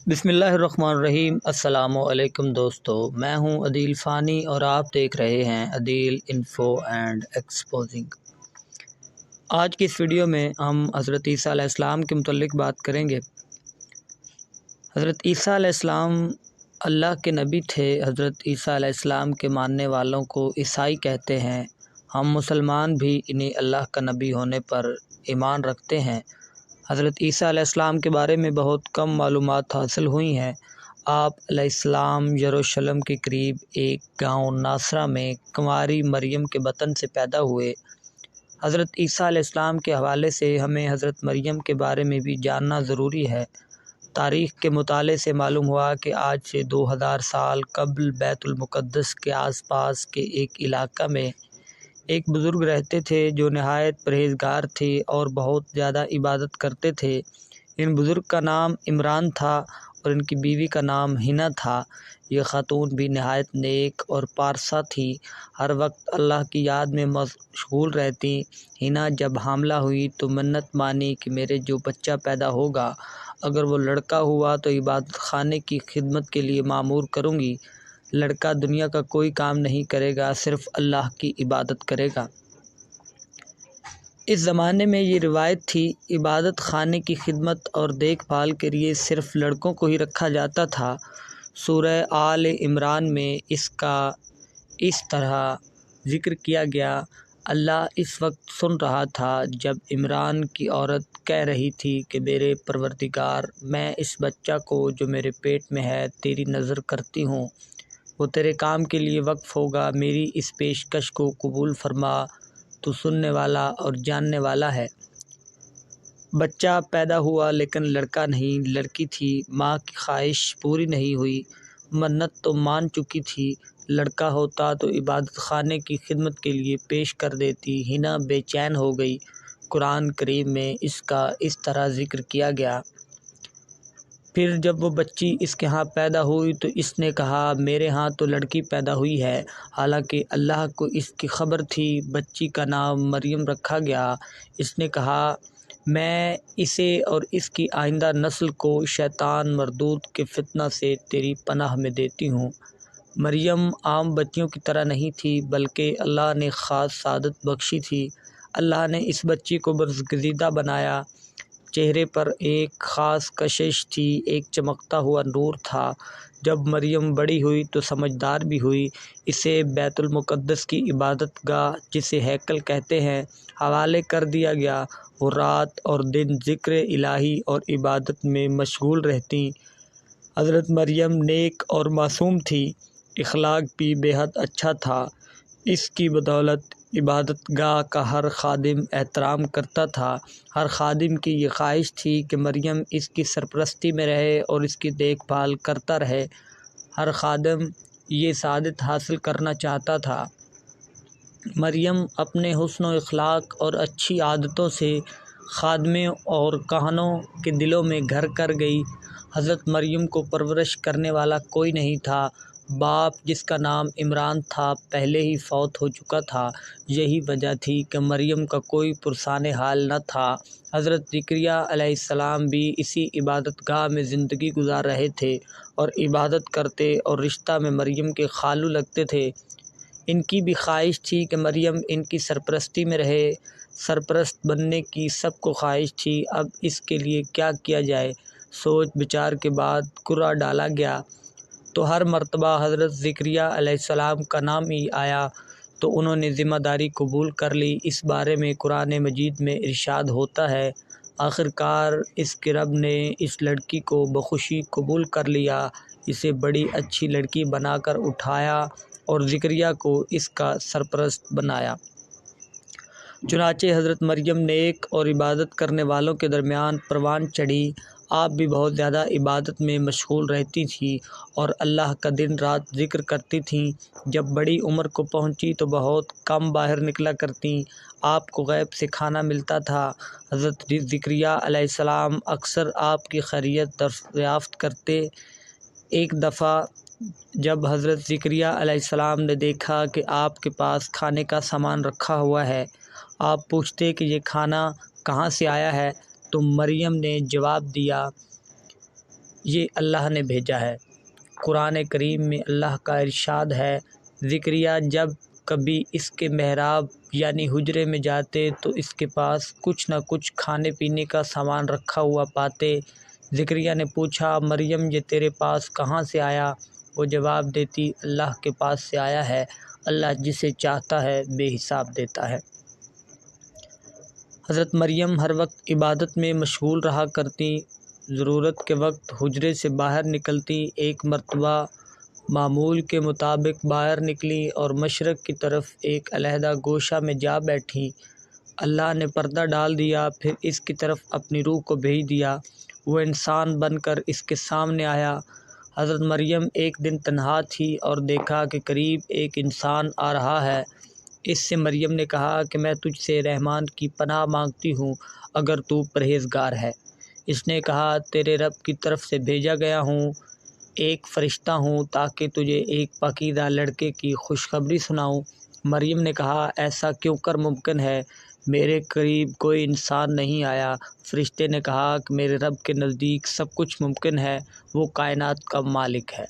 بسم اللہ الرحمن الرحیم۔ السلام علیکم دوستو، میں ہوں عدیل فانی اور آپ دیکھ رہے ہیں عدیل انفو اینڈ ایکسپوزنگ۔ آج کی اس ویڈیو میں ہم حضرت عیسیٰ علیہ السلام کے متعلق بات کریں گے۔ حضرت عیسیٰ علیہ السلام اللہ کے نبی تھے۔ حضرت عیسیٰ علیہ السلام کے ماننے والوں کو عیسائی کہتے ہیں۔ ہم مسلمان بھی انہیں اللہ کا نبی ہونے پر ایمان رکھتے ہیں۔ حضرت عیسیٰ علیہ السلام کے بارے میں بہت کم معلومات حاصل ہوئی ہیں۔ آپ علیہ السلام یروشلم کے قریب ایک گاؤں ناصرہ میں کنواری مریم کے بطن سے پیدا ہوئے۔ حضرت عیسیٰ علیہ السلام کے حوالے سے ہمیں حضرت مریم کے بارے میں بھی جاننا ضروری ہے۔ تاریخ کے مطالعے سے معلوم ہوا کہ آج سے 2000 سال قبل بیت المقدس کے آس پاس کے ایک علاقہ میں ایک بزرگ رہتے تھے جو نہایت پرہیزگار تھے اور بہت زیادہ عبادت کرتے تھے۔ ان بزرگ کا نام عمران تھا اور ان کی بیوی کا نام حنا تھا۔ یہ خاتون بھی نہایت نیک اور پارسا تھی، ہر وقت اللہ کی یاد میں مشغول رہتی۔ حنا جب حاملہ ہوئی تو منت مانی کہ میرے جو بچہ پیدا ہوگا، اگر وہ لڑکا ہوا تو عبادت خانے کی خدمت کے لیے مامور کروں گی۔ لڑکا دنیا کا کوئی کام نہیں کرے گا، صرف اللہ کی عبادت کرے گا۔ اس زمانے میں یہ روایت تھی، عبادت خانے کی خدمت اور دیکھ بھال کے لیے صرف لڑکوں کو ہی رکھا جاتا تھا۔ سورہ آل عمران میں اس کا اس طرح ذکر کیا گیا۔ اللہ اس وقت سن رہا تھا جب عمران کی عورت کہہ رہی تھی کہ میرے پروردگار، میں اس بچہ کو جو میرے پیٹ میں ہے تیری نذر کرتی ہوں، وہ تیرے کام کے لیے وقف ہوگا۔ میری اس پیشکش کو قبول فرما، تو سننے والا اور جاننے والا ہے۔ بچہ پیدا ہوا لیکن لڑکا نہیں، لڑکی تھی۔ ماں کی خواہش پوری نہیں ہوئی، منت تو مان چکی تھی۔ لڑکا ہوتا تو عبادت خانے کی خدمت کے لیے پیش کر دیتی۔ حنا بے چین ہو گئی۔ قرآن کریم میں اس کا اس طرح ذکر کیا گیا۔ پھر جب وہ بچی اس کے ہاں پیدا ہوئی تو اس نے کہا میرے ہاں تو لڑکی پیدا ہوئی ہے، حالانکہ اللہ کو اس کی خبر تھی۔ بچی کا نام مریم رکھا گیا۔ اس نے کہا میں اسے اور اس کی آئندہ نسل کو شیطان مردود کے فتنہ سے تیری پناہ میں دیتی ہوں۔ مریم عام بچیوں کی طرح نہیں تھی، بلکہ اللہ نے خاص سعادت بخشی تھی۔ اللہ نے اس بچی کو برگزیدہ بنایا۔ چہرے پر ایک خاص کشش تھی، ایک چمکتا ہوا نور تھا۔ جب مریم بڑی ہوئی تو سمجھدار بھی ہوئی۔ اسے بیت المقدس کی عبادت گاہ، جسے ہیکل کہتے ہیں، حوالے کر دیا گیا۔ وہ رات اور دن ذکر الہی اور عبادت میں مشغول رہتی۔ حضرت مریم نیک اور معصوم تھی، اخلاق بھی بے حد اچھا تھا۔ اس کی بدولت عبادت گاہ کا ہر خادم احترام کرتا تھا۔ ہر خادم کی یہ خواہش تھی کہ مریم اس کی سرپرستی میں رہے اور اس کی دیکھ بھال کرتا رہے۔ ہر خادم یہ سعادت حاصل کرنا چاہتا تھا۔ مریم اپنے حسن و اخلاق اور اچھی عادتوں سے خادموں اور کہنوں کے دلوں میں گھر کر گئی۔ حضرت مریم کو پرورش کرنے والا کوئی نہیں تھا۔ باپ جس کا نام عمران تھا پہلے ہی فوت ہو چکا تھا۔ یہی وجہ تھی کہ مریم کا کوئی پرسان حال نہ تھا۔ حضرت زکریا علیہ السلام بھی اسی عبادت گاہ میں زندگی گزار رہے تھے اور عبادت کرتے اور رشتہ میں مریم کے خالو لگتے تھے۔ ان کی بھی خواہش تھی کہ مریم ان کی سرپرستی میں رہے۔ سرپرست بننے کی سب کو خواہش تھی، اب اس کے لیے کیا کیا جائے؟ سوچ بچار کے بعد قرعہ ڈالا گیا تو ہر مرتبہ حضرت زکریا علیہ السلام کا نام ہی آیا تو انہوں نے ذمہ داری قبول کر لی۔ اس بارے میں قرآن مجید میں ارشاد ہوتا ہے، آخرکار اس کے رب نے اس لڑکی کو بخوشی قبول کر لیا، اسے بڑی اچھی لڑکی بنا کر اٹھایا اور زکریا کو اس کا سرپرست بنایا۔ چنانچہ حضرت مریم نیک اور عبادت کرنے والوں کے درمیان پروان چڑھی۔ آپ بھی بہت زیادہ عبادت میں مشغول رہتی تھیں اور اللہ کا دن رات ذکر کرتی تھیں۔ جب بڑی عمر کو پہنچی تو بہت کم باہر نکلا کرتیں۔ آپ کو غیب سے کھانا ملتا تھا۔ حضرت زکریا علیہ السلام اکثر آپ کی خیریت دریافت کرتے۔ ایک دفعہ جب حضرت زکریا علیہ السلام نے دیکھا کہ آپ کے پاس کھانے کا سامان رکھا ہوا ہے، آپ پوچھتے کہ یہ کھانا کہاں سے آیا ہے، تو مریم نے جواب دیا، یہ اللہ نے بھیجا ہے۔ قرآن کریم میں اللہ کا ارشاد ہے، زکریا جب کبھی اس کے محراب یعنی حجرے میں جاتے تو اس کے پاس کچھ نہ کچھ کھانے پینے کا سامان رکھا ہوا پاتے۔ زکریا نے پوچھا، مریم یہ تیرے پاس کہاں سے آیا؟ وہ جواب دیتی، اللہ کے پاس سے آیا ہے، اللہ جسے چاہتا ہے بے حساب دیتا ہے۔ حضرت مریم ہر وقت عبادت میں مشغول رہا کرتی، ضرورت کے وقت حجرے سے باہر نکلتی۔ ایک مرتبہ معمول کے مطابق باہر نکلی اور مشرق کی طرف ایک علیحدہ گوشہ میں جا بیٹھی۔ اللہ نے پردہ ڈال دیا، پھر اس کی طرف اپنی روح کو بھیج دیا۔ وہ انسان بن کر اس کے سامنے آیا۔ حضرت مریم ایک دن تنہا تھی اور دیکھا کہ قریب ایک انسان آ رہا ہے۔ اس سے مریم نے کہا کہ میں تجھ سے رحمان کی پناہ مانگتی ہوں اگر تو پرہیزگار ہے۔ اس نے کہا، تیرے رب کی طرف سے بھیجا گیا ہوں، ایک فرشتہ ہوں تاکہ تجھے ایک پاکیزہ لڑکے کی خوشخبری سناؤں۔ مریم نے کہا، ایسا کیوں کر ممکن ہے؟ میرے قریب کوئی انسان نہیں آیا۔ فرشتے نے کہا کہ میرے رب کے نزدیک سب کچھ ممکن ہے، وہ کائنات کا مالک ہے۔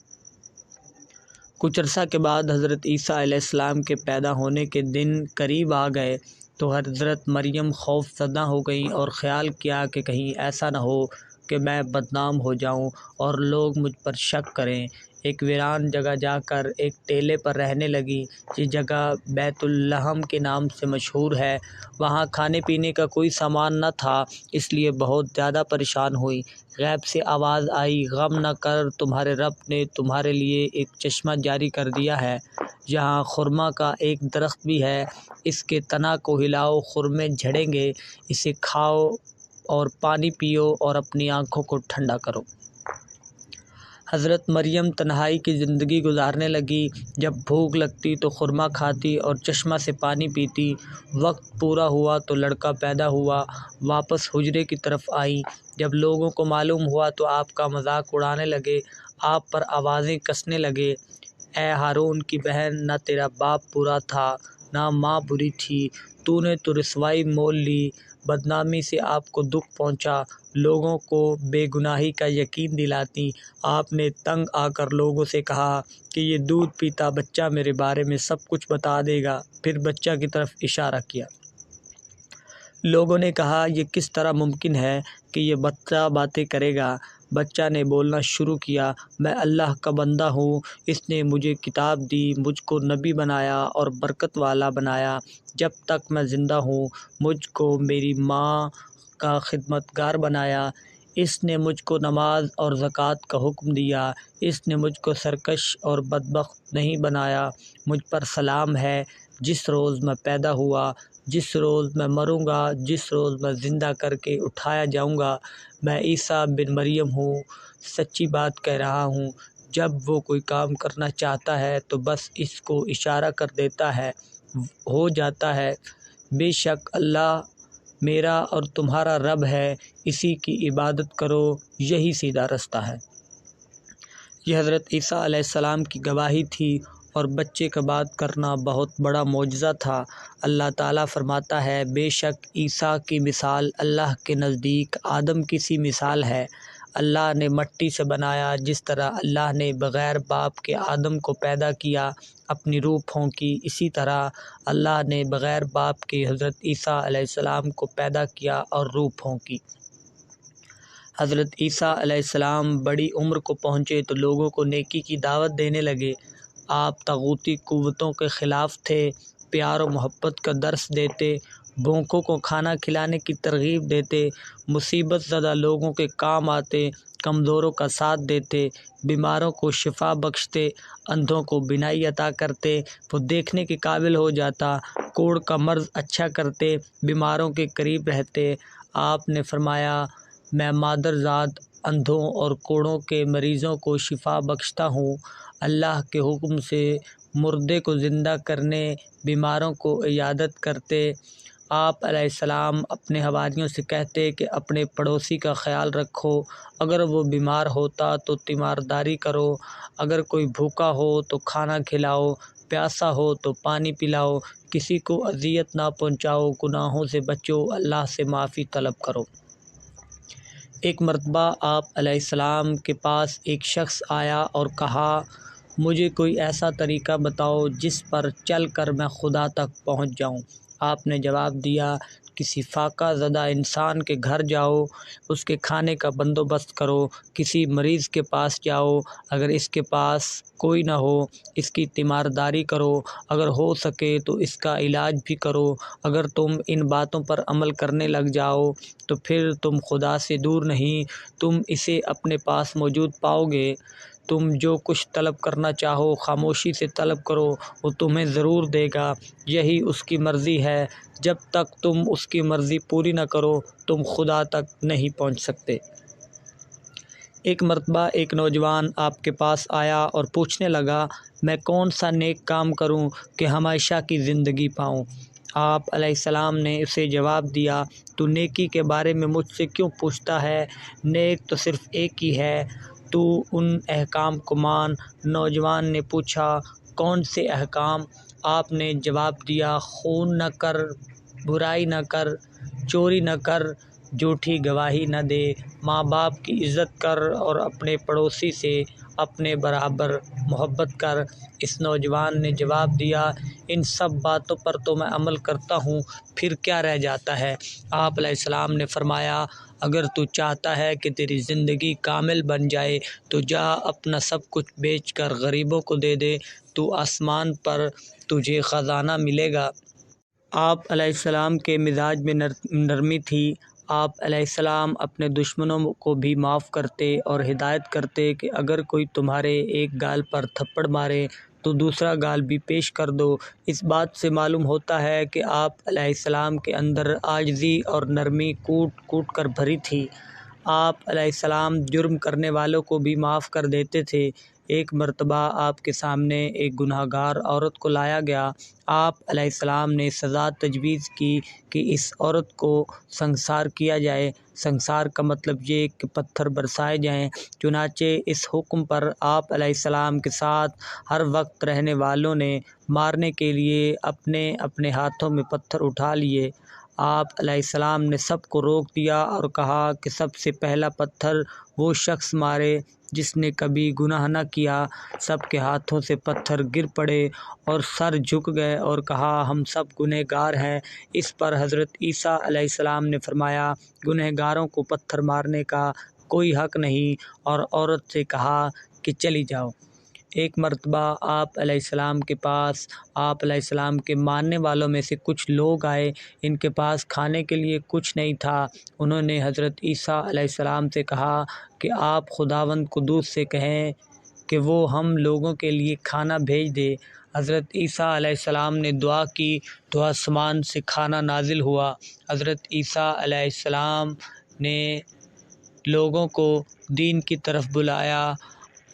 کچھ عرصہ کے بعد حضرت عیسیٰ علیہ السلام کے پیدا ہونے کے دن قریب آ گئے تو حضرت مریم خوف زدہ ہو گئیں اور خیال کیا کہ کہیں ایسا نہ ہو کہ میں بدنام ہو جاؤں اور لوگ مجھ پر شک کریں۔ ایک ویران جگہ جا کر ایک ٹیلے پر رہنے لگی۔ یہ جگہ بیت لحم کے نام سے مشہور ہے۔ وہاں کھانے پینے کا کوئی سامان نہ تھا، اس لیے بہت زیادہ پریشان ہوئی۔ غیب سے آواز آئی، غم نہ کر، تمہارے رب نے تمہارے لیے ایک چشمہ جاری کر دیا ہے۔ یہاں خرما کا ایک درخت بھی ہے، اس کے تنا کو ہلاؤ، خرمے جھڑیں گے، اسے کھاؤ اور پانی پیو اور اپنی آنکھوں کو ٹھنڈا کرو۔ حضرت مریم تنہائی کی زندگی گزارنے لگی۔ جب بھوک لگتی تو خرما کھاتی اور چشمہ سے پانی پیتی۔ وقت پورا ہوا تو لڑکا پیدا ہوا۔ واپس حجرے کی طرف آئیں۔ جب لوگوں کو معلوم ہوا تو آپ کا مذاق اڑانے لگے، آپ پر آوازیں کسنے لگے۔ اے ہارون کی بہن، نہ تیرا باپ برا تھا نہ ماں بری تھی، تو نے تو رسوائی مول لی، بدنامی سے آپ کو دکھ پہنچا، لوگوں کو بے گناہی کا یقین دلاتی۔ آپ نے تنگ آ کر لوگوں سے کہا کہ یہ دودھ پیتا بچہ میرے بارے میں سب کچھ بتا دے گا، پھر بچہ کی طرف اشارہ کیا۔ لوگوں نے کہا، یہ کس طرح ممکن ہے کہ یہ بچہ باتیں کرے گا؟ بچہ نے بولنا شروع کیا، میں اللہ کا بندہ ہوں، اس نے مجھے کتاب دی، مجھ کو نبی بنایا اور برکت والا بنایا۔ جب تک میں زندہ ہوں مجھ کو میری ماں کا خدمتگار بنایا۔ اس نے مجھ کو نماز اور زکوٰۃ کا حکم دیا۔ اس نے مجھ کو سرکش اور بدبخت نہیں بنایا۔ مجھ پر سلام ہے جس روز میں پیدا ہوا، جس روز میں مروں گا، جس روز میں زندہ کر کے اٹھایا جاؤں گا۔ میں عیسیٰ بن مریم ہوں، سچی بات کہہ رہا ہوں۔ جب وہ کوئی کام کرنا چاہتا ہے تو بس اس کو اشارہ کر دیتا ہے، ہو جاتا ہے۔ بے شک اللہ میرا اور تمہارا رب ہے، اسی کی عبادت کرو، یہی سیدھا رستہ ہے۔ یہ حضرت عیسیٰ علیہ السلام کی گواہی تھی اور بچے کا بات کرنا بہت بڑا معجزہ تھا۔ اللہ تعالیٰ فرماتا ہے، بے شک عیسیٰ کی مثال اللہ کے نزدیک آدم کی سی مثال ہے۔ اللہ نے مٹی سے بنایا، جس طرح اللہ نے بغیر باپ کے آدم کو پیدا کیا، اپنی روح پھونکی، اسی طرح اللہ نے بغیر باپ کے حضرت عیسیٰ علیہ السلام کو پیدا کیا اور روح پھونکی۔ حضرت عیسیٰ علیہ السلام بڑی عمر کو پہنچے تو لوگوں کو نیکی کی دعوت دینے لگے۔ آپ طاغوتی قوتوں کے خلاف تھے، پیار و محبت کا درس دیتے، بھوکوں کو کھانا کھلانے کی ترغیب دیتے، مصیبت زدہ لوگوں کے کام آتے، کمزوروں کا ساتھ دیتے، بیماروں کو شفا بخشتے، اندھوں کو بینائی عطا کرتے، وہ دیکھنے کے قابل ہو جاتا، کوڑ کا مرض اچھا کرتے، بیماروں کے قریب رہتے۔ آپ نے فرمایا، میں مادر ذات اندھوں اور کوڑوں کے مریضوں کو شفا بخشتا ہوں۔ اللہ کے حکم سے مردے کو زندہ کرنے، بیماروں کو عیادت کرتے۔ آپ علیہ السلام اپنے حواریوں سے کہتے کہ اپنے پڑوسی کا خیال رکھو، اگر وہ بیمار ہوتا تو تیمارداری کرو، اگر کوئی بھوکا ہو تو کھانا کھلاؤ، پیاسا ہو تو پانی پلاؤ، کسی کو اذیت نہ پہنچاؤ، گناہوں سے بچو، اللہ سے معافی طلب کرو۔ ایک مرتبہ آپ علیہ السلام کے پاس ایک شخص آیا اور کہا، مجھے کوئی ایسا طریقہ بتاؤ جس پر چل کر میں خدا تک پہنچ جاؤں۔ آپ نے جواب دیا، کسی فاقہ زدہ انسان کے گھر جاؤ، اس کے کھانے کا بندوبست کرو، کسی مریض کے پاس جاؤ، اگر اس کے پاس کوئی نہ ہو اس کی تیمارداری کرو، اگر ہو سکے تو اس کا علاج بھی کرو۔ اگر تم ان باتوں پر عمل کرنے لگ جاؤ تو پھر تم خدا سے دور نہیں، تم اسے اپنے پاس موجود پاؤ گے۔ تم جو کچھ طلب کرنا چاہو خاموشی سے طلب کرو، وہ تمہیں ضرور دے گا، یہی اس کی مرضی ہے۔ جب تک تم اس کی مرضی پوری نہ کرو تم خدا تک نہیں پہنچ سکتے۔ ایک مرتبہ ایک نوجوان آپ کے پاس آیا اور پوچھنے لگا، میں کون سا نیک کام کروں کہ ہمیشہ کی زندگی پاؤں؟ آپ علیہ السلام نے اسے جواب دیا، تو نیکی کے بارے میں مجھ سے کیوں پوچھتا ہے؟ نیک تو صرف ایک ہی ہے، تو ان احکام کو مان۔ نوجوان نے پوچھا، کون سے احکام؟ آپ نے جواب دیا، خون نہ کر، برائی نہ کر، چوری نہ کر، جھوٹی گواہی نہ دے، ماں باپ کی عزت کر اور اپنے پڑوسی سے اپنے برابر محبت کر۔ اس نوجوان نے جواب دیا، ان سب باتوں پر تو میں عمل کرتا ہوں، پھر کیا رہ جاتا ہے؟ آپ علیہ السلام نے فرمایا، اگر تو چاہتا ہے کہ تیری زندگی کامل بن جائے تو جا اپنا سب کچھ بیچ کر غریبوں کو دے دے، تو آسمان پر تجھے خزانہ ملے گا۔ آپ علیہ السلام کے مزاج میں نرمی تھی۔ آپ علیہ السلام اپنے دشمنوں کو بھی معاف کرتے اور ہدایت کرتے کہ اگر کوئی تمہارے ایک گال پر تھپڑ مارے تو دوسرا گال بھی پیش کر دو۔ اس بات سے معلوم ہوتا ہے کہ آپ علیہ السلام کے اندر عاجزی اور نرمی کوٹ کوٹ کر بھری تھی۔ آپ علیہ السلام جرم کرنے والوں کو بھی معاف کر دیتے تھے۔ ایک مرتبہ آپ کے سامنے ایک گناہ گار عورت کو لایا گیا۔ آپ علیہ السلام نے سزا تجویز کی کہ اس عورت کو سنگسار کیا جائے۔ سنگسار کا مطلب یہ کہ پتھر برسائے جائیں۔ چنانچہ اس حکم پر آپ علیہ السلام کے ساتھ ہر وقت رہنے والوں نے مارنے کے لیے اپنے اپنے ہاتھوں میں پتھر اٹھا لیے۔ آپ علیہ السلام نے سب کو روک دیا اور کہا کہ سب سے پہلا پتھر وہ شخص مارے جس نے کبھی گناہ نہ کیا۔ سب کے ہاتھوں سے پتھر گر پڑے اور سر جھک گئے اور کہا، ہم سب گنہگار ہیں۔ اس پر حضرت عیسیٰ علیہ السلام نے فرمایا، گنہگاروں کو پتھر مارنے کا کوئی حق نہیں، اور عورت سے کہا کہ چلی جاؤ۔ ایک مرتبہ آپ علیہ السلام کے پاس آپ علیہ السلام کے ماننے والوں میں سے کچھ لوگ آئے۔ ان کے پاس کھانے کے لیے کچھ نہیں تھا۔ انہوں نے حضرت عیسیٰ علیہ السلام سے کہا کہ آپ خداوند قدوس سے کہیں کہ وہ ہم لوگوں کے لیے کھانا بھیج دے۔ حضرت عیسیٰ علیہ السلام نے دعا کی تو آسمان سے کھانا نازل ہوا۔ حضرت عیسیٰ علیہ السلام نے لوگوں کو دین کی طرف بلایا،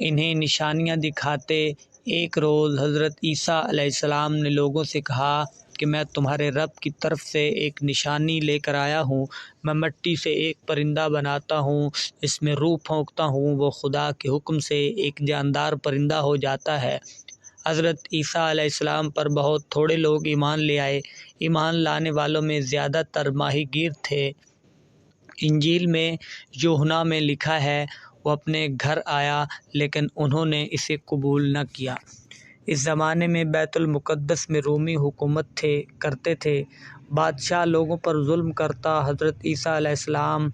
انہیں نشانیاں دکھاتے۔ ایک روز حضرت عیسیٰ علیہ السلام نے لوگوں سے کہا کہ میں تمہارے رب کی طرف سے ایک نشانی لے کر آیا ہوں۔ میں مٹی سے ایک پرندہ بناتا ہوں، اس میں روح پھونکتا ہوں، وہ خدا کے حکم سے ایک جاندار پرندہ ہو جاتا ہے۔ حضرت عیسیٰ علیہ السلام پر بہت تھوڑے لوگ ایمان لے آئے۔ ایمان لانے والوں میں زیادہ تر ماہی گیر تھے۔ انجیل میں یوحنا میں لکھا ہے، وہ اپنے گھر آیا لیکن انہوں نے اسے قبول نہ کیا۔ اس زمانے میں بیت المقدس میں رومی حکومت کرتے تھے۔ بادشاہ لوگوں پر ظلم کرتا۔ حضرت عیسیٰ علیہ السلام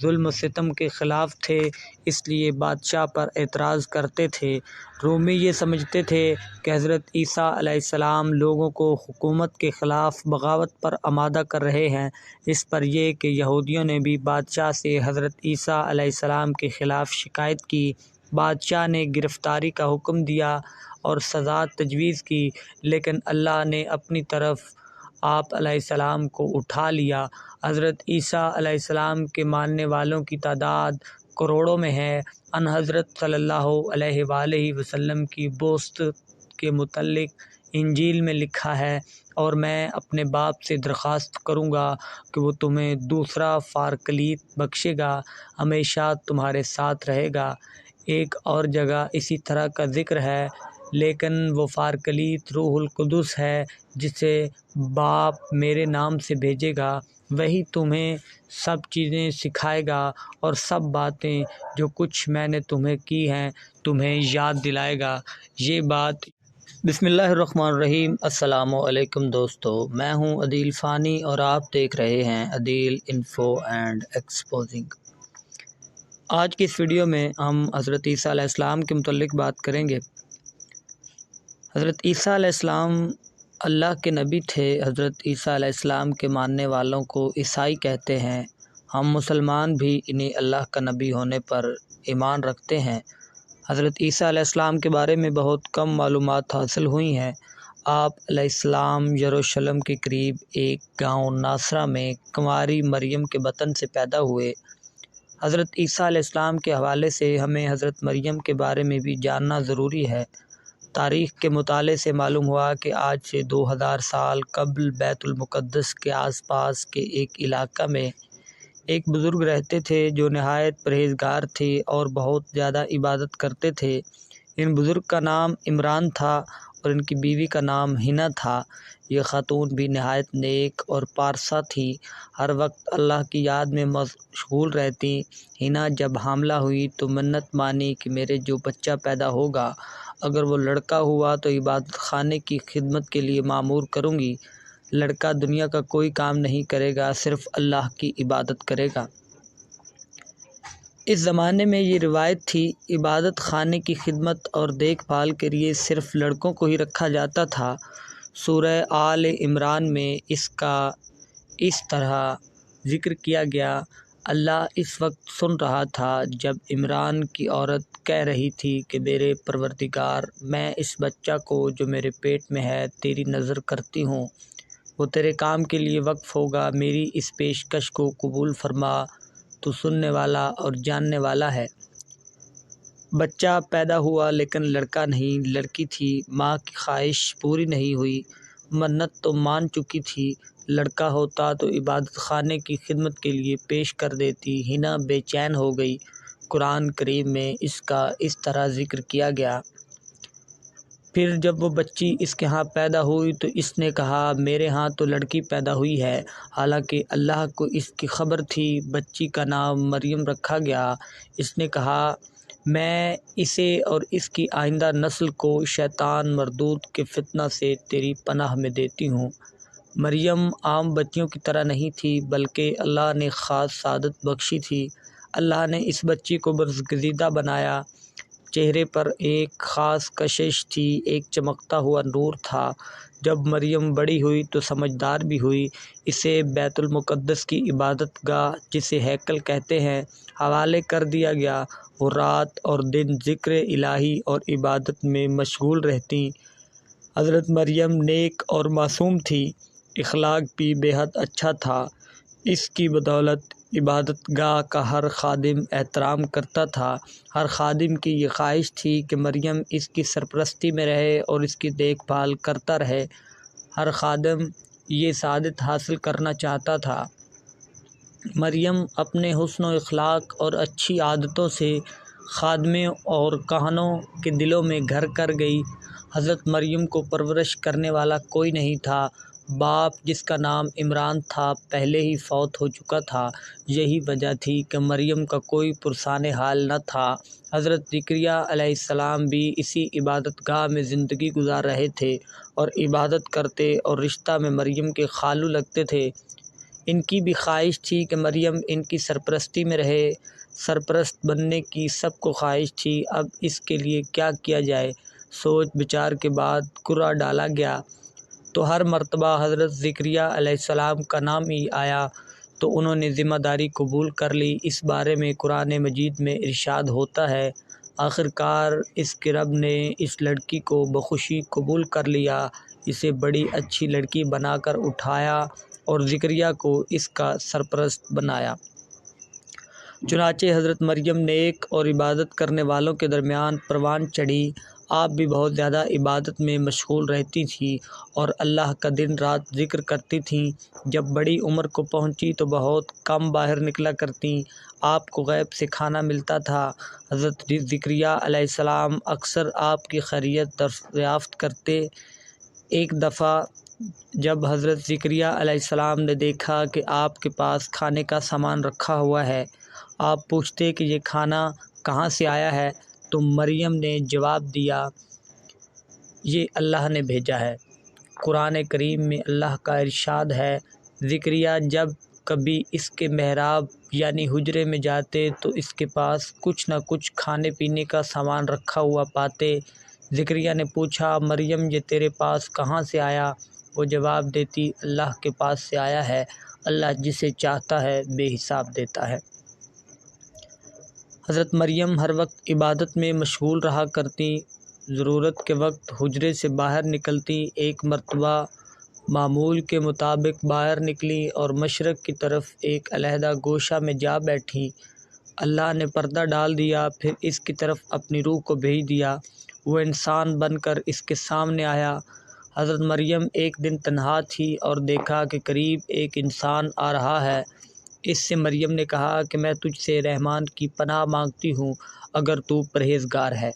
ظلم و ستم کے خلاف تھے، اس لیے بادشاہ پر اعتراض کرتے تھے۔ رومی یہ سمجھتے تھے کہ حضرت عیسیٰ علیہ السلام لوگوں کو حکومت کے خلاف بغاوت پر آمادہ کر رہے ہیں۔ اس پر یہ کہ یہودیوں نے بھی بادشاہ سے حضرت عیسیٰ علیہ السلام کے خلاف شکایت کی۔ بادشاہ نے گرفتاری کا حکم دیا اور سزا تجویز کی، لیکن اللہ نے اپنی طرف آپ علیہ السلام کو اٹھا لیا۔ حضرت عیسیٰ علیہ السلام کے ماننے والوں کی تعداد کروڑوں میں ہے۔ ان حضرت صلی اللہ علیہ وآلہ وسلم کی بوست کے متعلق انجیل میں لکھا ہے، اور میں اپنے باپ سے درخواست کروں گا کہ وہ تمہیں دوسرا پارکلیت بخشے گا، ہمیشہ تمہارے ساتھ رہے گا۔ ایک اور جگہ اسی طرح کا ذکر ہے، لیکن وہ پارکلیت روح القدس ہے جسے باپ میرے نام سے بھیجے گا۔ وہی تمہیں سب چیزیں سکھائے گا اور سب باتیں جو کچھ میں نے تمہیں کی ہیں تمہیں یاد دلائے گا۔ یہ بات بسم اللہ الرحمن الرحیم۔ السلام علیکم دوستو، میں ہوں عدیل فانی اور آپ دیکھ رہے ہیں عدیل انفو اینڈ ایکسپوزنگ۔ آج کی اس ویڈیو میں ہم حضرت عیسیٰ علیہ السلام کے متعلق بات کریں گے۔ حضرت عیسیٰ علیہ السلام اللہ کے نبی تھے۔ حضرت عیسیٰ علیہ السلام کے ماننے والوں کو عیسائی کہتے ہیں۔ ہم مسلمان بھی انہیں اللہ کا نبی ہونے پر ایمان رکھتے ہیں۔ حضرت عیسیٰ علیہ السلام کے بارے میں بہت کم معلومات حاصل ہوئی ہیں۔ آپ علیہ السلام یروشلم کے قریب ایک گاؤں ناصرہ میں کنواری مریم کے بطن سے پیدا ہوئے۔ حضرت عیسیٰ علیہ السلام کے حوالے سے ہمیں حضرت مریم کے بارے میں بھی جاننا ضروری ہے۔ تاریخ کے مطالعے سے معلوم ہوا کہ آج سے 2000 سال قبل بیت المقدس کے آس پاس کے ایک علاقہ میں ایک بزرگ رہتے تھے جو نہایت پرہیزگار تھے اور بہت زیادہ عبادت کرتے تھے۔ ان بزرگ کا نام عمران تھا اور ان کی بیوی کا نام حنا تھا۔ یہ خاتون بھی نہایت نیک اور پارسا تھی، ہر وقت اللہ کی یاد میں مشغول رہتی۔ حنا جب حاملہ ہوئی تو منت مانی کہ میرے جو بچہ پیدا ہوگا اگر وہ لڑکا ہوا تو عبادت خانے کی خدمت کے لیے مامور کروں گی۔ لڑکا دنیا کا کوئی کام نہیں کرے گا، صرف اللہ کی عبادت کرے گا۔ اس زمانے میں یہ روایت تھی، عبادت خانے کی خدمت اور دیکھ بھال کے لیے صرف لڑکوں کو ہی رکھا جاتا تھا۔ سورہ آل عمران میں اس کا اس طرح ذکر کیا گیا۔ اللہ اس وقت سن رہا تھا جب عمران کی عورت کہہ رہی تھی کہ میرے پروردگار، میں اس بچہ کو جو میرے پیٹ میں ہے تیری نظر کرتی ہوں، وہ تیرے کام کے لیے وقف ہوگا، میری اس پیشکش کو قبول فرما، تو سننے والا اور جاننے والا ہے۔ بچہ پیدا ہوا لیکن لڑکا نہیں، لڑکی تھی۔ ماں کی خواہش پوری نہیں ہوئی، منت تو مان چکی تھی، لڑکا ہوتا تو عبادت خانے کی خدمت کے لیے پیش کر دیتی۔ حنا بے چین ہو گئی۔ قرآن کریم میں اس کا اس طرح ذکر کیا گیا۔ پھر جب وہ بچی اس کے ہاں پیدا ہوئی تو اس نے کہا میرے ہاں تو لڑکی پیدا ہوئی ہے، حالانکہ اللہ کو اس کی خبر تھی۔ بچی کا نام مریم رکھا گیا۔ اس نے کہا میں اسے اور اس کی آئندہ نسل کو شیطان مردود کے فتنہ سے تیری پناہ میں دیتی ہوں۔ مریم عام بچیوں کی طرح نہیں تھی بلکہ اللہ نے خاص سعادت بخشی تھی۔ اللہ نے اس بچی کو برگزیدہ بنایا۔ چہرے پر ایک خاص کشش تھی، ایک چمکتا ہوا نور تھا۔ جب مریم بڑی ہوئی تو سمجھدار بھی ہوئی۔ اسے بیت المقدس کی عبادت گاہ، جسے ہیکل کہتے ہیں، حوالے کر دیا گیا۔ وہ رات اور دن ذکر الہی اور عبادت میں مشغول رہتی۔ حضرت مریم نیک اور معصوم تھی، اخلاق بھی بے حد اچھا تھا۔ اس کی بدولت عبادت گاہ کا ہر خادم احترام کرتا تھا۔ ہر خادم کی یہ خواہش تھی کہ مریم اس کی سرپرستی میں رہے اور اس کی دیکھ بھال کرتا رہے۔ ہر خادم یہ سعادت حاصل کرنا چاہتا تھا۔ مریم اپنے حسن و اخلاق اور اچھی عادتوں سے خادموں اور کہنوں کے دلوں میں گھر کر گئی۔ حضرت مریم کو پرورش کرنے والا کوئی نہیں تھا۔ باپ جس کا نام عمران تھا پہلے ہی فوت ہو چکا تھا۔ یہی وجہ تھی کہ مریم کا کوئی پرسان حال نہ تھا۔ حضرت زکریا علیہ السلام بھی اسی عبادت گاہ میں زندگی گزار رہے تھے اور عبادت کرتے اور رشتہ میں مریم کے خالو لگتے تھے۔ ان کی بھی خواہش تھی کہ مریم ان کی سرپرستی میں رہے۔ سرپرست بننے کی سب کو خواہش تھی، اب اس کے لیے کیا کیا جائے؟ سوچ بچار کے بعد قرعہ ڈالا گیا تو ہر مرتبہ حضرت زکریا علیہ السلام کا نام ہی آیا تو انہوں نے ذمہ داری قبول کر لی۔ اس بارے میں قرآن مجید میں ارشاد ہوتا ہے، آخرکار اس کے رب نے اس لڑکی کو بخوشی قبول کر لیا، اسے بڑی اچھی لڑکی بنا کر اٹھایا اور زکریا کو اس کا سرپرست بنایا۔ چنانچہ حضرت مریم نیک اور عبادت کرنے والوں کے درمیان پروان چڑھی۔ آپ بھی بہت زیادہ عبادت میں مشغول رہتی تھیں اور اللہ کا دن رات ذکر کرتی تھیں۔ جب بڑی عمر کو پہنچی تو بہت کم باہر نکلا کرتیں۔ آپ کو غیب سے کھانا ملتا تھا۔ حضرت زکریا علیہ السلام اکثر آپ کی خیریت دریافت کرتے۔ ایک دفعہ جب حضرت زکریا علیہ السلام نے دیکھا کہ آپ کے پاس کھانے کا سامان رکھا ہوا ہے، آپ پوچھتے کہ یہ کھانا کہاں سے آیا ہے، تو مریم نے جواب دیا یہ اللہ نے بھیجا ہے۔ قرآن کریم میں اللہ کا ارشاد ہے، زکریا جب کبھی اس کے محراب یعنی حجرے میں جاتے تو اس کے پاس کچھ نہ کچھ کھانے پینے کا سامان رکھا ہوا پاتے۔ زکریا نے پوچھا، مریم یہ تیرے پاس کہاں سے آیا؟ وہ جواب دیتی، اللہ کے پاس سے آیا ہے، اللہ جسے چاہتا ہے بے حساب دیتا ہے۔ حضرت مریم ہر وقت عبادت میں مشغول رہا کرتی، ضرورت کے وقت حجرے سے باہر نکلتی۔ ایک مرتبہ معمول کے مطابق باہر نکلی اور مشرق کی طرف ایک علیحدہ گوشہ میں جا بیٹھی۔ اللہ نے پردہ ڈال دیا، پھر اس کی طرف اپنی روح کو بھیج دیا، وہ انسان بن کر اس کے سامنے آیا۔ حضرت مریم ایک دن تنہا تھی اور دیکھا کہ قریب ایک انسان آ رہا ہے۔ اس سے مریم نے کہا کہ میں تجھ سے رحمان کی پناہ مانگتی ہوں اگر تو پرہیزگار ہے۔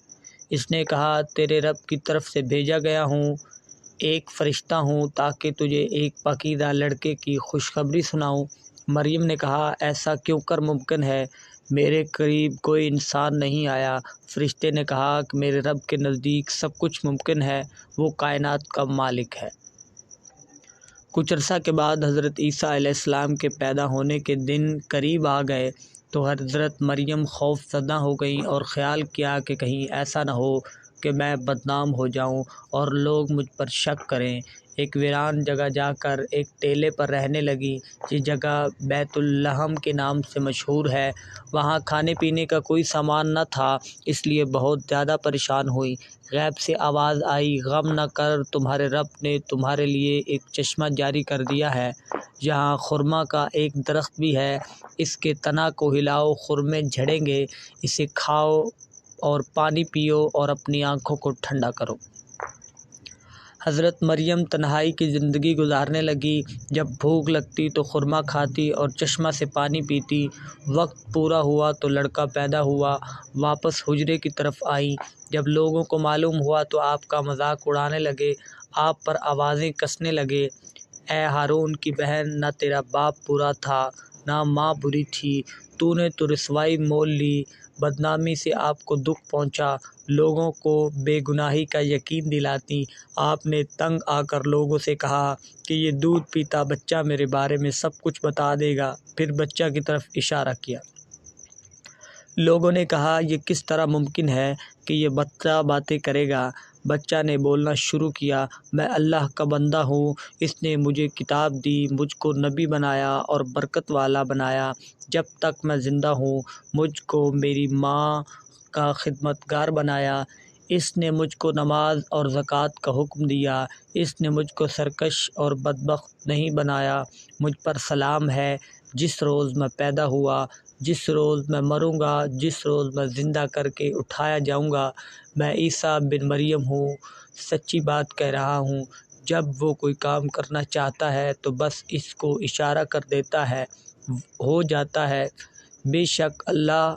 اس نے کہا، تیرے رب کی طرف سے بھیجا گیا ہوں، ایک فرشتہ ہوں تاکہ تجھے ایک پاکیزہ لڑکے کی خوشخبری سناؤں۔ مریم نے کہا، ایسا کیوں کر ممکن ہے، میرے قریب کوئی انسان نہیں آیا۔ فرشتے نے کہا کہ میرے رب کے نزدیک سب کچھ ممکن ہے، وہ کائنات کا مالک ہے۔ کچھ عرصہ کے بعد حضرت عیسیٰ علیہ السلام کے پیدا ہونے کے دن قریب آ گئے تو حضرت مریم خوف زدہ ہو گئیں اور خیال کیا کہ کہیں ایسا نہ ہو کہ میں بدنام ہو جاؤں اور لوگ مجھ پر شک کریں۔ ایک ویران جگہ جا کر ایک ٹیلے پر رہنے لگی۔ یہ جگہ بیت لحم کے نام سے مشہور ہے۔ وہاں کھانے پینے کا کوئی سامان نہ تھا، اس لیے بہت زیادہ پریشان ہوئی۔ غیب سے آواز آئی، غم نہ کر، تمہارے رب نے تمہارے لیے ایک چشمہ جاری کر دیا ہے۔ یہاں خرما کا ایک درخت بھی ہے، اس کے تنا کو ہلاؤ، خرمے جھڑیں گے، اسے کھاؤ اور پانی پیو اور اپنی آنکھوں کو ٹھنڈا کرو۔ حضرت مریم تنہائی کی زندگی گزارنے لگی۔ جب بھوک لگتی تو خرما کھاتی اور چشمہ سے پانی پیتی۔ وقت پورا ہوا تو لڑکا پیدا ہوا۔ واپس حجرے کی طرف آئیں۔ جب لوگوں کو معلوم ہوا تو آپ کا مذاق اڑانے لگے، آپ پر آوازیں کسنے لگے۔ اے ہارون کی بہن، نہ تیرا باپ برا تھا نہ ماں بری تھی، تو نے تو رسوائی مول لی، بدنامی سے آپ کو دکھ پہنچا، لوگوں کو بے گناہی کا یقین دلاتی۔ آپ نے تنگ آ کر لوگوں سے کہا کہ یہ دودھ پیتا بچہ میرے بارے میں سب کچھ بتا دے گا، پھر بچہ کی طرف اشارہ کیا۔ لوگوں نے کہا، یہ کس طرح ممکن ہے کہ یہ بچہ باتیں کرے گا؟ بچہ نے بولنا شروع کیا، میں اللہ کا بندہ ہوں، اس نے مجھے کتاب دی، مجھ کو نبی بنایا اور برکت والا بنایا۔ جب تک میں زندہ ہوں مجھ کو میری ماں کا خدمتگار بنایا، اس نے مجھ کو نماز اور زکوٰۃ کا حکم دیا، اس نے مجھ کو سرکش اور بدبخت نہیں بنایا۔ مجھ پر سلام ہے، جس روز میں پیدا ہوا، جس روز میں مروں گا، جس روز میں زندہ کر کے اٹھایا جاؤں گا۔ میں عیسیٰ بن مریم ہوں، سچی بات کہہ رہا ہوں۔ جب وہ کوئی کام کرنا چاہتا ہے تو بس اس کو اشارہ کر دیتا ہے، ہو جاتا ہے۔ بے شک اللہ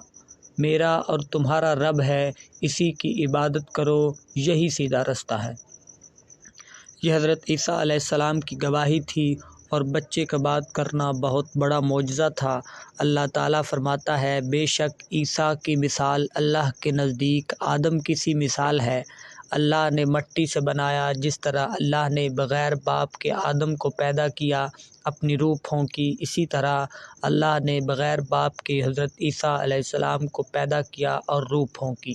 میرا اور تمہارا رب ہے، اسی کی عبادت کرو، یہی سیدھا رستہ ہے۔ یہ حضرت عیسیٰ علیہ السلام کی گواہی تھی اور بچے کا بات کرنا بہت بڑا معجزہ تھا۔ اللہ تعالیٰ فرماتا ہے، بے شک عیسیٰ کی مثال اللہ کے نزدیک آدم کی سی مثال ہے۔ اللہ نے مٹی سے بنایا، جس طرح اللہ نے بغیر باپ کے آدم کو پیدا کیا، اپنی روح پھونکی، اسی طرح اللہ نے بغیر باپ کے حضرت عیسیٰ علیہ السلام کو پیدا کیا اور روح پھونکی۔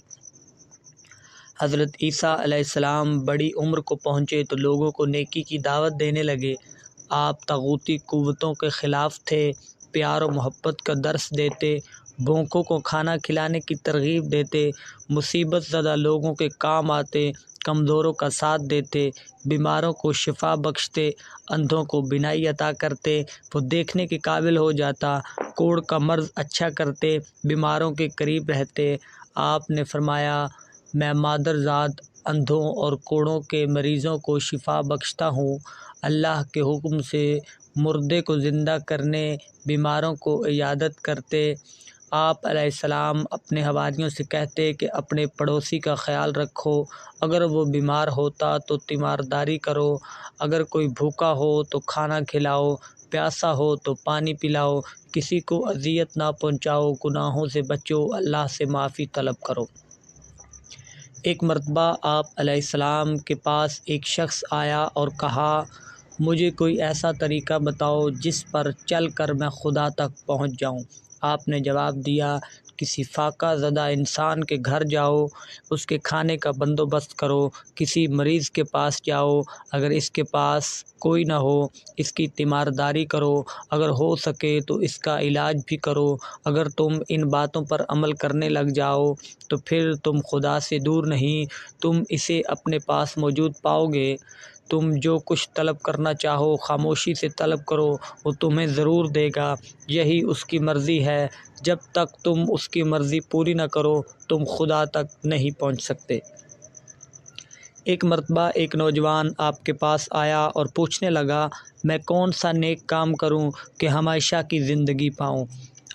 حضرت عیسیٰ علیہ السلام بڑی عمر کو پہنچے تو لوگوں کو نیکی کی دعوت دینے لگے۔ آپ طاغوتی قوتوں کے خلاف تھے، پیار و محبت کا درس دیتے، بھوکوں کو کھانا کھلانے کی ترغیب دیتے، مصیبت زدہ لوگوں کے کام آتے، کمزوروں کا ساتھ دیتے، بیماروں کو شفا بخشتے، اندھوں کو بینائی عطا کرتے، وہ دیکھنے کے قابل ہو جاتا، کوڑ کا مرض اچھا کرتے، بیماروں کے قریب رہتے۔ آپ نے فرمایا، میں مادر ذات اندھوں اور کوڑوں کے مریضوں کو شفا بخشتا ہوں۔ اللہ کے حکم سے مردے کو زندہ کرنے، بیماروں کو عیادت کرتے، آپ علیہ السلام اپنے حواریوں سے کہتے کہ اپنے پڑوسی کا خیال رکھو، اگر وہ بیمار ہوتا تو تیمارداری کرو، اگر کوئی بھوکا ہو تو کھانا کھلاؤ، پیاسا ہو تو پانی پلاؤ، کسی کو اذیت نہ پہنچاؤ، گناہوں سے بچو، اللہ سے معافی طلب کرو۔ ایک مرتبہ آپ علیہ السلام کے پاس ایک شخص آیا اور کہا، مجھے کوئی ایسا طریقہ بتاؤ جس پر چل کر میں خدا تک پہنچ جاؤں۔ آپ نے جواب دیا، کسی فاقہ زدہ انسان کے گھر جاؤ، اس کے کھانے کا بندوبست کرو، کسی مریض کے پاس جاؤ، اگر اس کے پاس کوئی نہ ہو اس کی تیمارداری کرو، اگر ہو سکے تو اس کا علاج بھی کرو۔ اگر تم ان باتوں پر عمل کرنے لگ جاؤ تو پھر تم خدا سے دور نہیں، تم اسے اپنے پاس موجود پاؤ گے۔ تم جو کچھ طلب کرنا چاہو خاموشی سے طلب کرو، وہ تمہیں ضرور دے گا، یہی اس کی مرضی ہے۔ جب تک تم اس کی مرضی پوری نہ کرو تم خدا تک نہیں پہنچ سکتے۔ ایک مرتبہ ایک نوجوان آپ کے پاس آیا اور پوچھنے لگا، میں کون سا نیک کام کروں کہ ہمیشہ کی زندگی پاؤں؟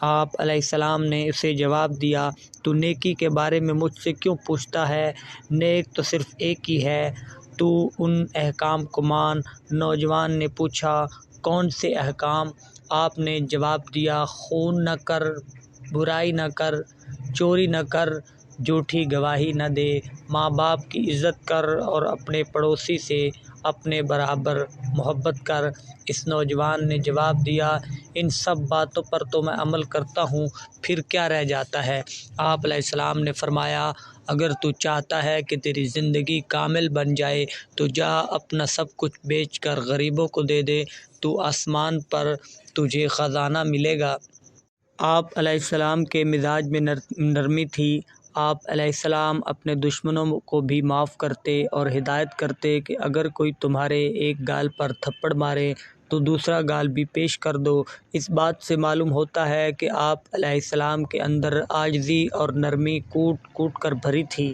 آپ علیہ السلام نے اسے جواب دیا، تو نیکی کے بارے میں مجھ سے کیوں پوچھتا ہے؟ نیک تو صرف ایک ہی ہے، تو ان احکام کو مان۔ نوجوان نے پوچھا، کون سے احکام؟ آپ نے جواب دیا، خون نہ کر، برائی نہ کر، چوری نہ کر، جھوٹی گواہی نہ دے، ماں باپ کی عزت کر اور اپنے پڑوسی سے اپنے برابر محبت کر۔ اس نوجوان نے جواب دیا، ان سب باتوں پر تو میں عمل کرتا ہوں، پھر کیا رہ جاتا ہے؟ آپ علیہ السلام نے فرمایا، اگر تو چاہتا ہے کہ تیری زندگی کامل بن جائے تو جا اپنا سب کچھ بیچ کر غریبوں کو دے دے، تو آسمان پر تجھے خزانہ ملے گا۔ آپ علیہ السلام کے مزاج میں نرمی تھی۔ آپ علیہ السلام اپنے دشمنوں کو بھی معاف کرتے اور ہدایت کرتے کہ اگر کوئی تمہارے ایک گال پر تھپڑ مارے تو دوسرا گال بھی پیش کر دو۔ اس بات سے معلوم ہوتا ہے کہ آپ علیہ السلام کے اندر عاجزی اور نرمی کوٹ کوٹ کر بھری تھی۔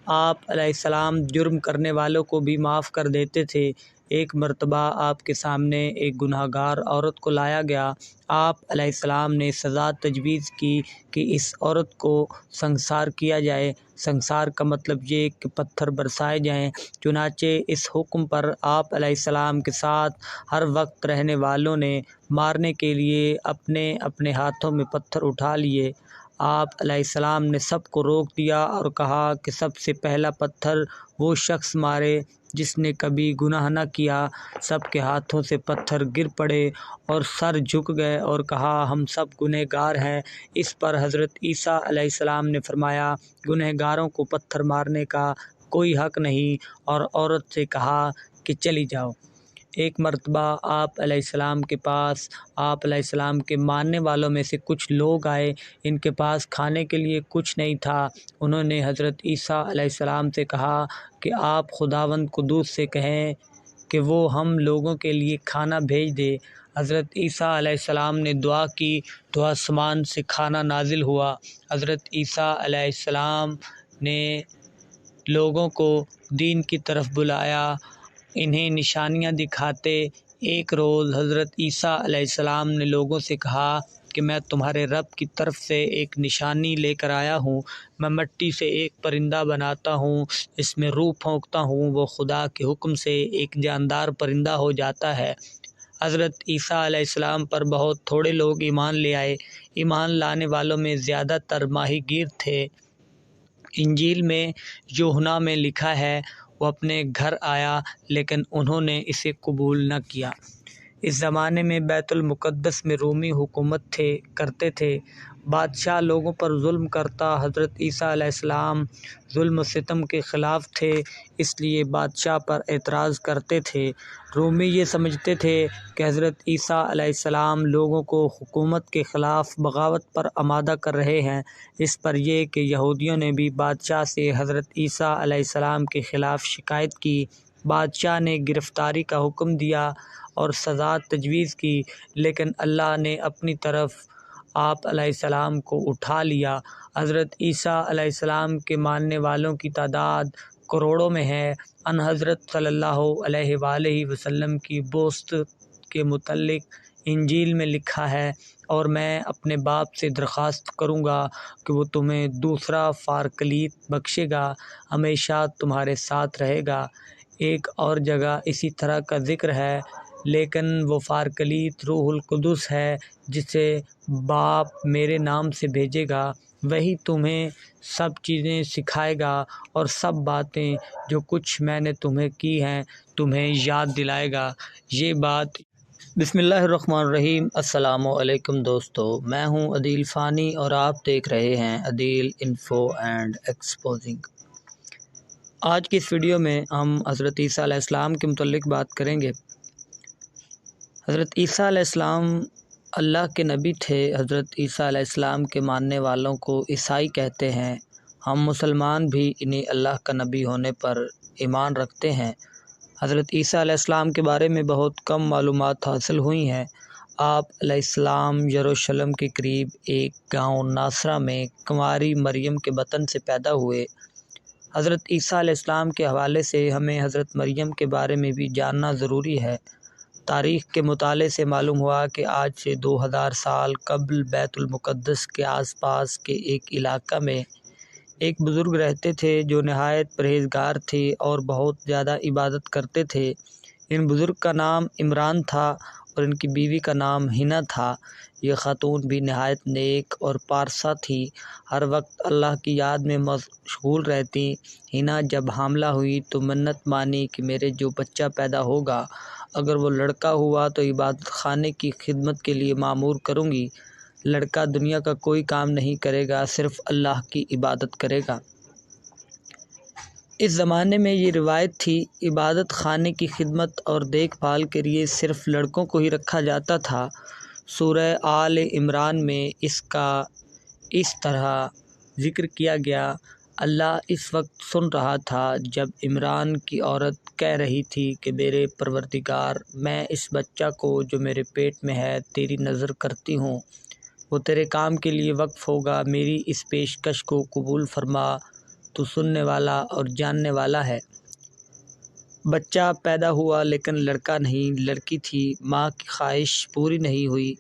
آپ علیہ السلام جرم کرنے والوں کو بھی معاف کر دیتے تھے۔ ایک مرتبہ آپ کے سامنے ایک گناہ گار عورت کو لایا گیا۔ آپ علیہ السلام نے سزا تجویز کی کہ اس عورت کو سنگسار کیا جائے۔ سنگسار کا مطلب یہ کہ پتھر برسائے جائیں۔ چنانچہ اس حکم پر آپ علیہ السلام کے ساتھ ہر وقت رہنے والوں نے مارنے کے لیے اپنے اپنے ہاتھوں میں پتھر اٹھا لیے۔ آپ علیہ السلام نے سب کو روک دیا اور کہا کہ سب سے پہلا پتھر وہ شخص مارے جس نے کبھی گناہ نہ کیا۔ سب کے ہاتھوں سے پتھر گر پڑے اور سر جھک گئے اور کہا، ہم سب گنہگار ہیں۔ اس پر حضرت عیسیٰ علیہ السلام نے فرمایا، گنہگاروں کو پتھر مارنے کا کوئی حق نہیں، اور عورت سے کہا کہ چلی جاؤ۔ ایک مرتبہ آپ علیہ السلام کے پاس آپ علیہ السلام کے ماننے والوں میں سے کچھ لوگ آئے۔ ان کے پاس کھانے کے لیے کچھ نہیں تھا۔ انہوں نے حضرت عیسیٰ علیہ السلام سے کہا کہ آپ خداوند قدوس سے کہیں کہ وہ ہم لوگوں کے لیے کھانا بھیج دے۔ حضرت عیسیٰ علیہ السلام نے دعا کی تو آسمان سے کھانا نازل ہوا۔ حضرت عیسیٰ علیہ السلام نے لوگوں کو دین کی طرف بلایا، انہیں نشانیاں دکھاتے۔ ایک روز حضرت عیسیٰ علیہ السلام نے لوگوں سے کہا کہ میں تمہارے رب کی طرف سے ایک نشانی لے کر آیا ہوں۔ میں مٹی سے ایک پرندہ بناتا ہوں، اس میں روح پھونکتا ہوں، وہ خدا کے حکم سے ایک جاندار پرندہ ہو جاتا ہے۔ حضرت عیسیٰ علیہ السلام پر بہت تھوڑے لوگ ایمان لے آئے۔ ایمان لانے والوں میں زیادہ تر ماہی گیر تھے۔ انجیل میں یوحنا میں لکھا ہے، وہ اپنے گھر آیا لیکن انہوں نے اسے قبول نہ کیا۔ اس زمانے میں بیت المقدس میں رومی حکومت کرتے تھے۔ بادشاہ لوگوں پر ظلم کرتا۔ حضرت عیسیٰ علیہ السلام ظلم و ستم کے خلاف تھے، اس لیے بادشاہ پر اعتراض کرتے تھے۔ رومی یہ سمجھتے تھے کہ حضرت عیسیٰ علیہ السلام لوگوں کو حکومت کے خلاف بغاوت پر آمادہ کر رہے ہیں۔ اس پر یہ کہ یہودیوں نے بھی بادشاہ سے حضرت عیسیٰ علیہ السلام کے خلاف شکایت کی۔ بادشاہ نے گرفتاری کا حکم دیا اور سزا تجویز کی، لیکن اللہ نے اپنی طرف آپ علیہ السلام کو اٹھا لیا۔ حضرت عیسیٰ علیہ السلام کے ماننے والوں کی تعداد کروڑوں میں ہے۔ ان حضرت صلی اللہ علیہ وآلہ وسلم کی بعثت کے متعلق انجیل میں لکھا ہے، اور میں اپنے باپ سے درخواست کروں گا کہ وہ تمہیں دوسرا فارکلیت بخشے گا، ہمیشہ تمہارے ساتھ رہے گا۔ ایک اور جگہ اسی طرح کا ذکر ہے، لیکن وہ فارکلیت روح القدس ہے جسے باپ میرے نام سے بھیجے گا، وہی تمہیں سب چیزیں سکھائے گا اور سب باتیں جو کچھ میں نے تمہیں کی ہیں تمہیں یاد دلائے گا۔ یہ بات بسم اللہ الرحمن الرحیم۔ السلام علیکم دوستو، میں ہوں عدیل فانی اور آپ دیکھ رہے ہیں عدیل انفو اینڈ ایکسپوزنگ۔ آج کی اس ویڈیو میں ہم حضرت عیسیٰ علیہ السلام کے متعلق بات کریں گے۔ حضرت عیسیٰ علیہ السلام اللہ کے نبی تھے۔ حضرت عیسیٰ علیہ السلام کے ماننے والوں کو عیسائی کہتے ہیں۔ ہم مسلمان بھی انہیں اللہ کا نبی ہونے پر ایمان رکھتے ہیں۔ حضرت عیسیٰ علیہ السلام کے بارے میں بہت کم معلومات حاصل ہوئی ہیں۔ آپ علیہ السلام یروشلم کے قریب ایک گاؤں ناصرہ میں کنواری مریم کے بطن سے پیدا ہوئے۔ حضرت عیسیٰ علیہ السلام کے حوالے سے ہمیں حضرت مریم کے بارے میں بھی جاننا ضروری ہے۔ تاریخ کے مطالعے سے معلوم ہوا کہ آج سے 2000 سال قبل بیت المقدس کے آس پاس کے ایک علاقہ میں ایک بزرگ رہتے تھے جو نہایت پرہیزگار تھے اور بہت زیادہ عبادت کرتے تھے۔ ان بزرگ کا نام عمران تھا اور ان کی بیوی کا نام حنا تھا۔ یہ خاتون بھی نہایت نیک اور پارسا تھی، ہر وقت اللہ کی یاد میں مشغول رہتی۔ حنا جب حاملہ ہوئی تو منت مانی کہ میرے جو بچہ پیدا ہوگا اگر وہ لڑکا ہوا تو عبادت خانے کی خدمت کے لیے مامور کروں گی۔ لڑکا دنیا کا کوئی کام نہیں کرے گا، صرف اللہ کی عبادت کرے گا۔ اس زمانے میں یہ روایت تھی، عبادت خانے کی خدمت اور دیکھ بھال کے لیے صرف لڑکوں کو ہی رکھا جاتا تھا۔ سورہ آل عمران میں اس کا اس طرح ذکر کیا گیا۔ اللہ اس وقت سن رہا تھا جب عمران کی عورت کہہ رہی تھی کہ میرے پروردگار، میں اس بچہ کو جو میرے پیٹ میں ہے تیری نذر کرتی ہوں، وہ تیرے کام کے لیے وقف ہوگا، میری اس پیشکش کو قبول فرما، تو سننے والا اور جاننے والا ہے۔ بچہ پیدا ہوا لیکن لڑکا نہیں، لڑکی تھی۔ ماں کی خواہش پوری نہیں ہوئی،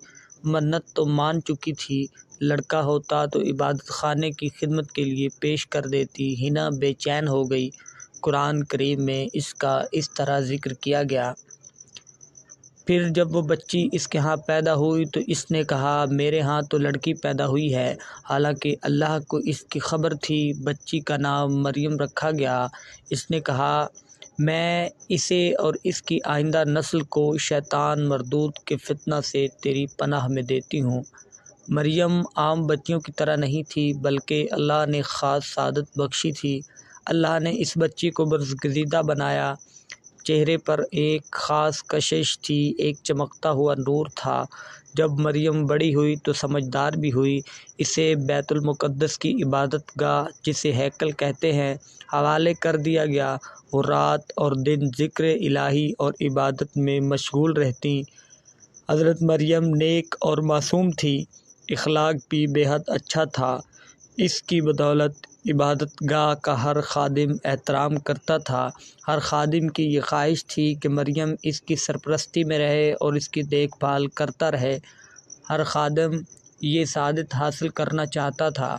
منت تو مان چکی تھی، لڑکا ہوتا تو عبادت خانے کی خدمت کے لیے پیش کر دیتی۔ حنا بے چین ہو گئی۔ قرآن کریم میں اس کا اس طرح ذکر کیا گیا۔ پھر جب وہ بچی اس کے ہاں پیدا ہوئی تو اس نے کہا میرے ہاں تو لڑکی پیدا ہوئی ہے، حالانکہ اللہ کو اس کی خبر تھی۔ بچی کا نام مریم رکھا گیا۔ اس نے کہا میں اسے اور اس کی آئندہ نسل کو شیطان مردود کے فتنہ سے تیری پناہ میں دیتی ہوں۔ مریم عام بچیوں کی طرح نہیں تھی، بلکہ اللہ نے خاص سعادت بخشی تھی۔ اللہ نے اس بچی کو برگزیدہ بنایا۔ چہرے پر ایک خاص کشش تھی، ایک چمکتا ہوا نور تھا۔ جب مریم بڑی ہوئی تو سمجھدار بھی ہوئی۔ اسے بیت المقدس کی عبادت گاہ، جسے ہیکل کہتے ہیں، حوالے کر دیا گیا۔ وہ رات اور دن ذکر الہی اور عبادت میں مشغول رہتی۔ حضرت مریم نیک اور معصوم تھی، اخلاق بھی بے حد اچھا تھا۔ اس کی بدولت عبادت گاہ کا ہر خادم احترام کرتا تھا۔ ہر خادم کی یہ خواہش تھی کہ مریم اس کی سرپرستی میں رہے اور اس کی دیکھ بھال کرتا رہے۔ ہر خادم یہ سعادت حاصل کرنا چاہتا تھا۔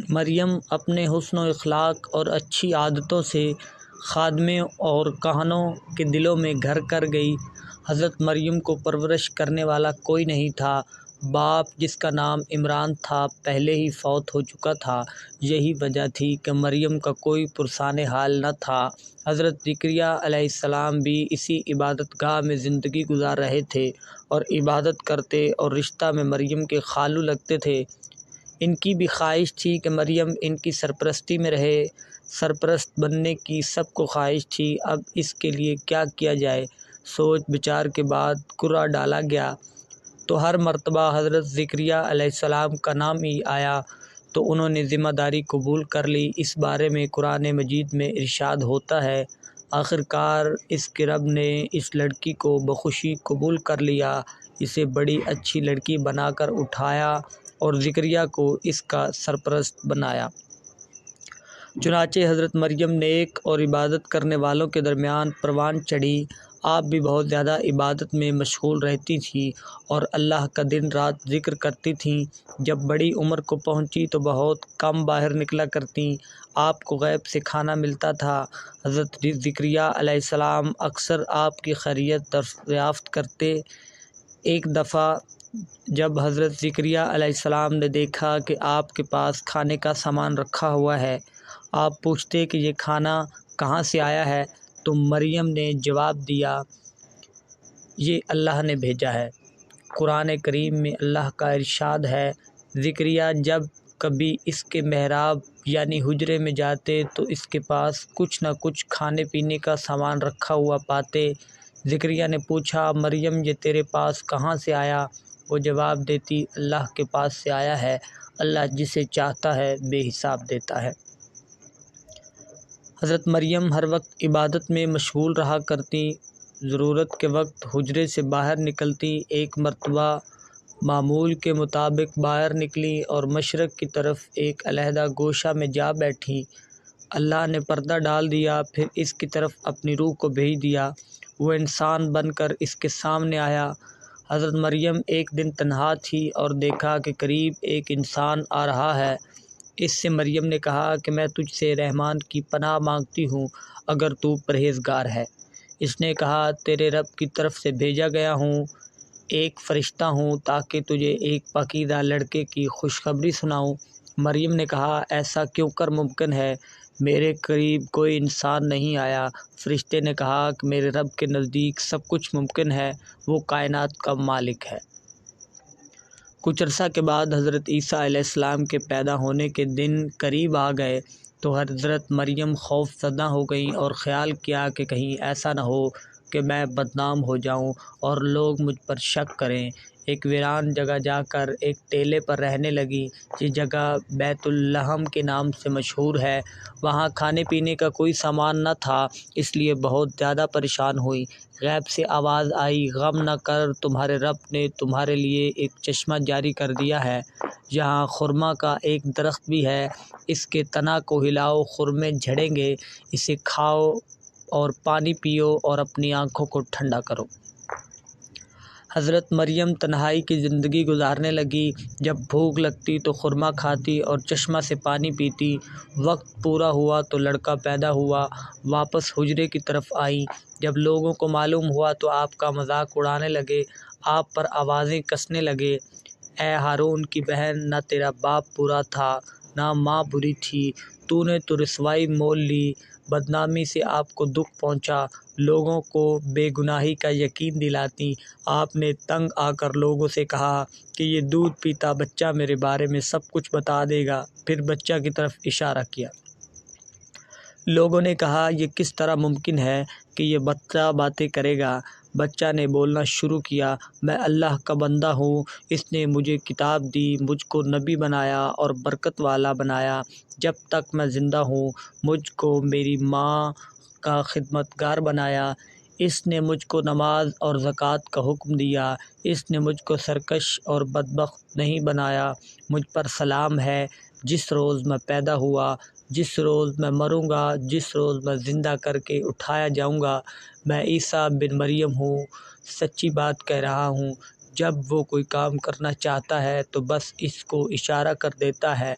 مریم اپنے حسن و اخلاق اور اچھی عادتوں سے خادموں اور کہنوں کے دلوں میں گھر کر گئی۔ حضرت مریم کو پرورش کرنے والا کوئی نہیں تھا۔ باپ جس کا نام عمران تھا پہلے ہی فوت ہو چکا تھا۔ یہی وجہ تھی کہ مریم کا کوئی پرسان حال نہ تھا۔ حضرت زکریا علیہ السلام بھی اسی عبادت گاہ میں زندگی گزار رہے تھے اور عبادت کرتے اور رشتہ میں مریم کے خالو لگتے تھے۔ ان کی بھی خواہش تھی کہ مریم ان کی سرپرستی میں رہے۔ سرپرست بننے کی سب کو خواہش تھی، اب اس کے لیے کیا کیا جائے؟ سوچ بچار کے بعد قرعہ ڈالا گیا تو ہر مرتبہ حضرت زکریا علیہ السلام کا نام ہی آیا تو انہوں نے ذمہ داری قبول کر لی۔ اس بارے میں قرآن مجید میں ارشاد ہوتا ہے، آخرکار اس کے رب نے اس لڑکی کو بخوشی قبول کر لیا، اسے بڑی اچھی لڑکی بنا کر اٹھایا اور زکریا کو اس کا سرپرست بنایا۔ چنانچہ حضرت مریم نیک اور عبادت کرنے والوں کے درمیان پروان چڑھی آپ بھی بہت زیادہ عبادت میں مشغول رہتی تھیں اور اللہ کا دن رات ذکر کرتی تھیں۔ جب بڑی عمر کو پہنچی تو بہت کم باہر نکلا کرتیں۔ آپ کو غیب سے کھانا ملتا تھا۔ حضرت زکریا علیہ السلام اکثر آپ کی خیریت دریافت کرتے۔ ایک دفعہ جب حضرت زکریا علیہ السلام نے دیکھا کہ آپ کے پاس کھانے کا سامان رکھا ہوا ہے، آپ پوچھتے کہ یہ کھانا کہاں سے آیا ہے، تو مریم نے جواب دیا، یہ اللہ نے بھیجا ہے۔ قرآن کریم میں اللہ کا ارشاد ہے، زکریا جب کبھی اس کے محراب یعنی حجرے میں جاتے تو اس کے پاس کچھ نہ کچھ کھانے پینے کا سامان رکھا ہوا پاتے۔ زکریا نے پوچھا، مریم یہ تیرے پاس کہاں سے آیا؟ وہ جواب دیتی، اللہ کے پاس سے آیا ہے، اللہ جسے چاہتا ہے بے حساب دیتا ہے۔ حضرت مریم ہر وقت عبادت میں مشغول رہا کرتی، ضرورت کے وقت حجرے سے باہر نکلتی۔ ایک مرتبہ معمول کے مطابق باہر نکلی اور مشرق کی طرف ایک علیحدہ گوشہ میں جا بیٹھی۔ اللہ نے پردہ ڈال دیا، پھر اس کی طرف اپنی روح کو بھیج دیا۔ وہ انسان بن کر اس کے سامنے آیا۔ حضرت مریم ایک دن تنہا تھی اور دیکھا کہ قریب ایک انسان آ رہا ہے۔ اس سے مریم نے کہا کہ میں تجھ سے رحمان کی پناہ مانگتی ہوں اگر تو پرہیزگار ہے۔ اس نے کہا، تیرے رب کی طرف سے بھیجا گیا ہوں، ایک فرشتہ ہوں تاکہ تجھے ایک پاکیزہ لڑکے کی خوشخبری سناؤں۔ مریم نے کہا، ایسا کیوں کر ممکن ہے، میرے قریب کوئی انسان نہیں آیا۔ فرشتے نے کہا کہ میرے رب کے نزدیک سب کچھ ممکن ہے، وہ کائنات کا مالک ہے۔ کچھ عرصہ کے بعد حضرت عیسیٰ علیہ السلام کے پیدا ہونے کے دن قریب آ گئے تو حضرت مریم خوف زدہ ہو گئیں اور خیال کیا کہ کہیں ایسا نہ ہو کہ میں بدنام ہو جاؤں اور لوگ مجھ پر شک کریں۔ ایک ویران جگہ جا کر ایک ٹیلے پر رہنے لگی۔ یہ جگہ بیت لحم کے نام سے مشہور ہے۔ وہاں کھانے پینے کا کوئی سامان نہ تھا، اس لیے بہت زیادہ پریشان ہوئی۔ غیب سے آواز آئی، غم نہ کر، تمہارے رب نے تمہارے لیے ایک چشمہ جاری کر دیا ہے۔ یہاں خرما کا ایک درخت بھی ہے، اس کے تنا کو ہلاؤ، خرمے جھڑیں گے، اسے کھاؤ اور پانی پیو اور اپنی آنکھوں کو ٹھنڈا کرو۔ حضرت مریم تنہائی کی زندگی گزارنے لگی۔ جب بھوک لگتی تو خرما کھاتی اور چشمہ سے پانی پیتی۔ وقت پورا ہوا تو لڑکا پیدا ہوا۔ واپس حجرے کی طرف آئیں۔ جب لوگوں کو معلوم ہوا تو آپ کا مذاق اڑانے لگے، آپ پر آوازیں کسنے لگے، اے ہارون کی بہن، نہ تیرا باپ برا تھا نہ ماں بری تھی، تو نے تو رسوائی مول لی، بدنامی سے آپ کو دکھ پہنچا، لوگوں کو بے گناہی کا یقین دلاتی۔ آپ نے تنگ آ کر لوگوں سے کہا کہ یہ دودھ پیتا بچہ میرے بارے میں سب کچھ بتا دے گا۔ پھر بچہ کی طرف اشارہ کیا۔ لوگوں نے کہا، یہ کس طرح ممکن ہے کہ یہ بچہ باتیں کرے گا؟ بچہ نے بولنا شروع کیا، میں اللہ کا بندہ ہوں، اس نے مجھے کتاب دی، مجھ کو نبی بنایا اور برکت والا بنایا۔ جب تک میں زندہ ہوں مجھ کو میری ماں کا خدمتگار بنایا۔ اس نے مجھ کو نماز اور زکوٰۃ کا حکم دیا۔ اس نے مجھ کو سرکش اور بدبخت نہیں بنایا۔ مجھ پر سلام ہے، جس روز میں پیدا ہوا، جس روز میں مروں گا، جس روز میں زندہ کر کے اٹھایا جاؤں گا۔ میں عیسیٰ بن مریم ہوں، سچی بات کہہ رہا ہوں۔ جب وہ کوئی کام کرنا چاہتا ہے تو بس اس کو اشارہ کر دیتا ہے،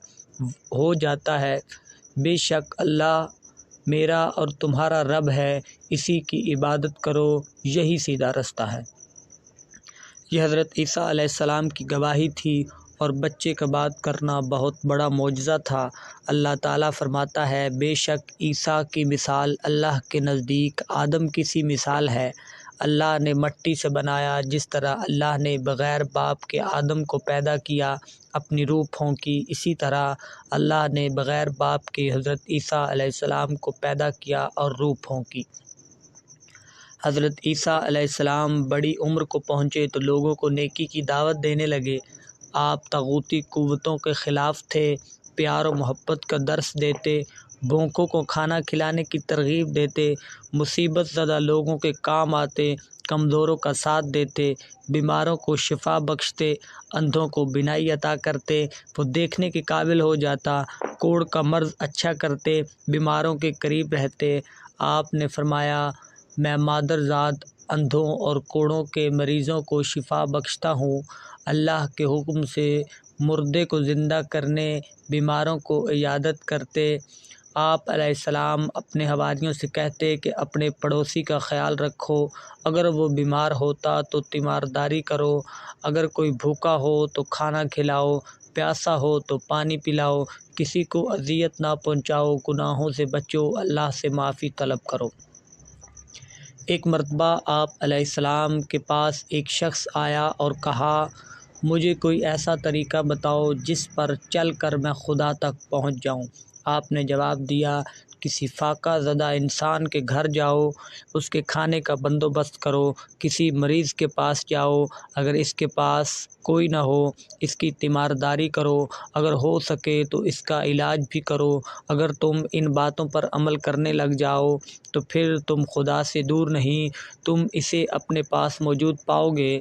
ہو جاتا ہے۔ بے شک اللہ میرا اور تمہارا رب ہے، اسی کی عبادت کرو، یہی سیدھا رستہ ہے۔ یہ حضرت عیسیٰ علیہ السلام کی گواہی تھی اور بچے کا بات کرنا بہت بڑا معجزہ تھا۔ اللہ تعالیٰ فرماتا ہے، بے شک عیسیٰ کی مثال اللہ کے نزدیک آدم کی سی مثال ہے۔ اللہ نے مٹی سے بنایا، جس طرح اللہ نے بغیر باپ کے آدم کو پیدا کیا، اپنی روح پھونکی، اسی طرح اللہ نے بغیر باپ کے حضرت عیسیٰ علیہ السلام کو پیدا کیا اور روح پھونکی۔ حضرت عیسیٰ علیہ السلام بڑی عمر کو پہنچے تو لوگوں کو نیکی کی دعوت دینے لگے۔ آپ طاغوتی قوتوں کے خلاف تھے، پیار و محبت کا درس دیتے، بھوکوں کو کھانا کھلانے کی ترغیب دیتے، مصیبت زدہ لوگوں کے کام آتے، کمزوروں کا ساتھ دیتے، بیماروں کو شفا بخشتے، اندھوں کو بینائی عطا کرتے، وہ دیکھنے کے قابل ہو جاتا، کوڑ کا مرض اچھا کرتے، بیماروں کے قریب رہتے۔ آپ نے فرمایا، میں مادرزاد اندھوں اور کوڑوں کے مریضوں کو شفا بخشتا ہوں۔ اللہ کے حکم سے مردے کو زندہ کرنے، بیماروں کو عیادت کرتے۔ آپ علیہ السلام اپنے حواریوں سے کہتے کہ اپنے پڑوسی کا خیال رکھو، اگر وہ بیمار ہوتا تو تیمارداری کرو، اگر کوئی بھوکا ہو تو کھانا کھلاؤ، پیاسا ہو تو پانی پلاؤ، کسی کو اذیت نہ پہنچاؤ، گناہوں سے بچو، اللہ سے معافی طلب کرو۔ ایک مرتبہ آپ علیہ السلام کے پاس ایک شخص آیا اور کہا، مجھے کوئی ایسا طریقہ بتاؤ جس پر چل کر میں خدا تک پہنچ جاؤں۔ آپ نے جواب دیا، کسی فاقہ زدہ انسان کے گھر جاؤ، اس کے کھانے کا بندوبست کرو، کسی مریض کے پاس جاؤ، اگر اس کے پاس کوئی نہ ہو اس کی تیمارداری کرو، اگر ہو سکے تو اس کا علاج بھی کرو۔ اگر تم ان باتوں پر عمل کرنے لگ جاؤ تو پھر تم خدا سے دور نہیں، تم اسے اپنے پاس موجود پاؤ گے۔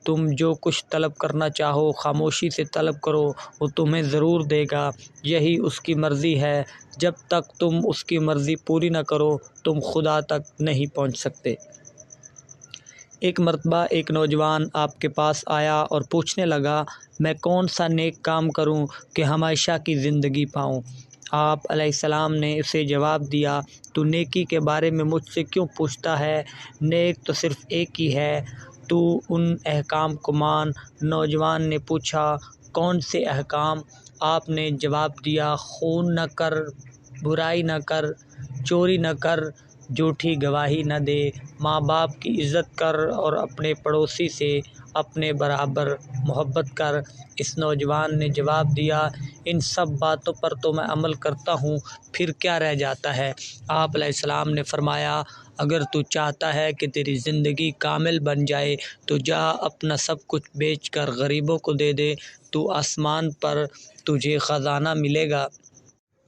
تم جو کچھ طلب کرنا چاہو خاموشی سے طلب کرو، وہ تمہیں ضرور دے گا، یہی اس کی مرضی ہے۔ جب تک تم اس کی مرضی پوری نہ کرو تم خدا تک نہیں پہنچ سکتے۔ ایک مرتبہ ایک نوجوان آپ کے پاس آیا اور پوچھنے لگا، میں کون سا نیک کام کروں کہ ہمیشہ کی زندگی پاؤں؟ آپ علیہ السلام نے اسے جواب دیا، تو نیکی کے بارے میں مجھ سے کیوں پوچھتا ہے؟ نیک تو صرف ایک ہی ہے، تو ان احکام کو مان۔ نوجوان نے پوچھا، کون سے احکام؟ آپ نے جواب دیا، خون نہ کر، برائی نہ کر، چوری نہ کر، جھوٹی گواہی نہ دے، ماں باپ کی عزت کر اور اپنے پڑوسی سے اپنے برابر محبت کر۔ اس نوجوان نے جواب دیا، ان سب باتوں پر تو میں عمل کرتا ہوں، پھر کیا رہ جاتا ہے؟ آپ علیہ السلام نے فرمایا، اگر تو چاہتا ہے کہ تیری زندگی کامل بن جائے تو جا اپنا سب کچھ بیچ کر غریبوں کو دے دے، تو آسمان پر تجھے خزانہ ملے گا۔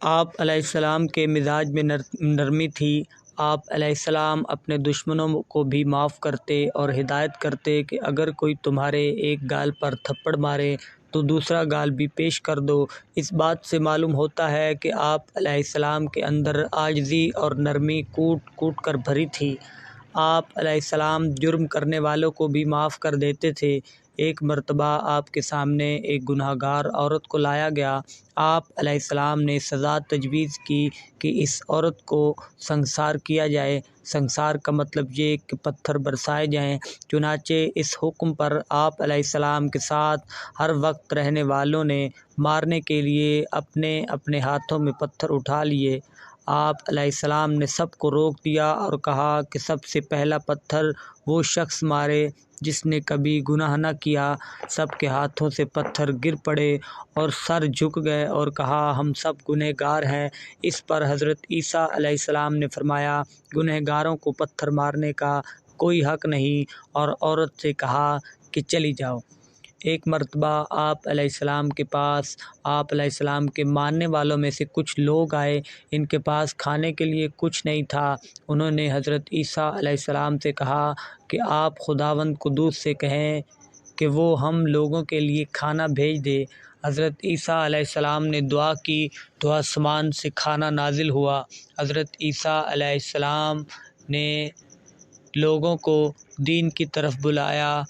آپ علیہ السلام کے مزاج میں نرمی تھی۔ آپ علیہ السلام اپنے دشمنوں کو بھی معاف کرتے اور ہدایت کرتے کہ اگر کوئی تمہارے ایک گال پر تھپڑ مارے تو دوسرا گال بھی پیش کر دو۔ اس بات سے معلوم ہوتا ہے کہ آپ علیہ السلام کے اندر عاجزی اور نرمی کوٹ کوٹ کر بھری تھی۔ آپ علیہ السلام جرم کرنے والوں کو بھی معاف کر دیتے تھے۔ ایک مرتبہ آپ کے سامنے ایک گناہ گار عورت کو لایا گیا۔ آپ علیہ السلام نے سزا تجویز کی کہ اس عورت کو سنگسار کیا جائے۔ سنگسار کا مطلب یہ کہ پتھر برسائے جائیں۔ چنانچہ اس حکم پر آپ علیہ السلام کے ساتھ ہر وقت رہنے والوں نے مارنے کے لیے اپنے اپنے ہاتھوں میں پتھر اٹھا لیے۔ آپ علیہ السلام نے سب کو روک دیا اور کہا کہ سب سے پہلا پتھر وہ شخص مارے جس نے کبھی گناہ نہ کیا۔ سب کے ہاتھوں سے پتھر گر پڑے اور سر جھک گئے اور کہا، ہم سب گنہگار ہیں۔ اس پر حضرت عیسیٰ علیہ السلام نے فرمایا، گنہگاروں کو پتھر مارنے کا کوئی حق نہیں، اور عورت سے کہا کہ چلی جاؤ۔ ایک مرتبہ آپ علیہ السلام کے پاس آپ علیہ السلام کے ماننے والوں میں سے کچھ لوگ آئے۔ ان کے پاس کھانے کے لیے کچھ نہیں تھا۔ انہوں نے حضرت عیسیٰ علیہ السلام سے کہا کہ آپ خداوند قدوس سے کہیں کہ وہ ہم لوگوں کے لیے کھانا بھیج دے۔ حضرت عیسیٰ علیہ السلام نے دعا کی تو آسمان سے کھانا نازل ہوا۔ حضرت عیسیٰ علیہ السلام نے لوگوں کو دین کی طرف بلایا،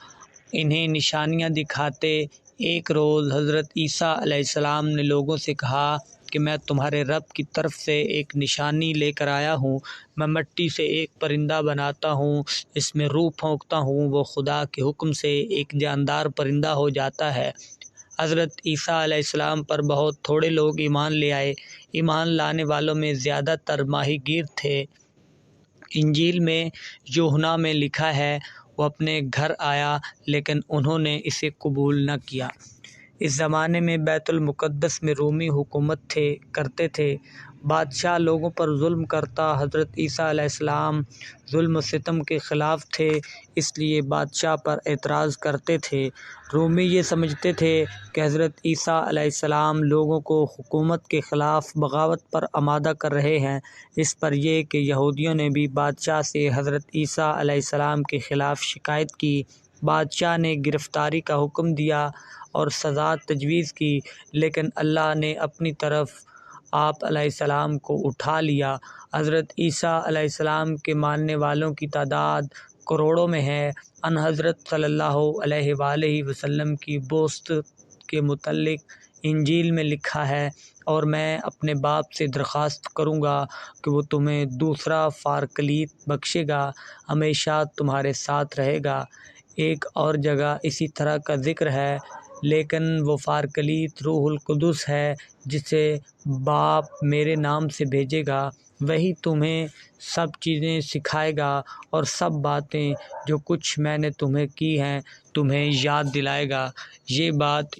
انہیں نشانیاں دکھاتے۔ ایک روز حضرت عیسیٰ علیہ السلام نے لوگوں سے کہا کہ میں تمہارے رب کی طرف سے ایک نشانی لے کر آیا ہوں۔ میں مٹی سے ایک پرندہ بناتا ہوں، اس میں روح پھونکتا ہوں، وہ خدا کے حکم سے ایک جاندار پرندہ ہو جاتا ہے۔ حضرت عیسیٰ علیہ السلام پر بہت تھوڑے لوگ ایمان لے آئے۔ ایمان لانے والوں میں زیادہ تر ماہی گیر تھے۔ انجیل میں یوحنا میں لکھا ہے، وہ اپنے گھر آیا لیکن انہوں نے اسے قبول نہ کیا۔ اس زمانے میں بیت المقدس میں رومی حکومت کرتے تھے۔ بادشاہ لوگوں پر ظلم کرتا۔ حضرت عیسیٰ علیہ السلام ظلم و ستم کے خلاف تھے، اس لیے بادشاہ پر اعتراض کرتے تھے۔ رومی یہ سمجھتے تھے کہ حضرت عیسیٰ علیہ السلام لوگوں کو حکومت کے خلاف بغاوت پر آمادہ کر رہے ہیں۔ اس پر یہ کہ یہودیوں نے بھی بادشاہ سے حضرت عیسیٰ علیہ السلام کے خلاف شکایت کی۔ بادشاہ نے گرفتاری کا حکم دیا اور سزا تجویز کی، لیکن اللہ نے اپنی طرف آپ علیہ السلام کو اٹھا لیا۔ حضرت عیسیٰ علیہ السلام کے ماننے والوں کی تعداد کروڑوں میں ہے۔ ان حضرت صلی اللہ علیہ وآلہ وسلم کی بعثت کے متعلق انجیل میں لکھا ہے، اور میں اپنے باپ سے درخواست کروں گا کہ وہ تمہیں دوسرا پارکلیت بخشے گا، ہمیشہ تمہارے ساتھ رہے گا۔ ایک اور جگہ اسی طرح کا ذکر ہے، لیکن وہ پارکلیت روح القدس ہے جسے باپ میرے نام سے بھیجے گا، وہی تمہیں سب چیزیں سکھائے گا اور سب باتیں جو کچھ میں نے تمہیں کی ہیں تمہیں یاد دلائے گا۔ یہ بات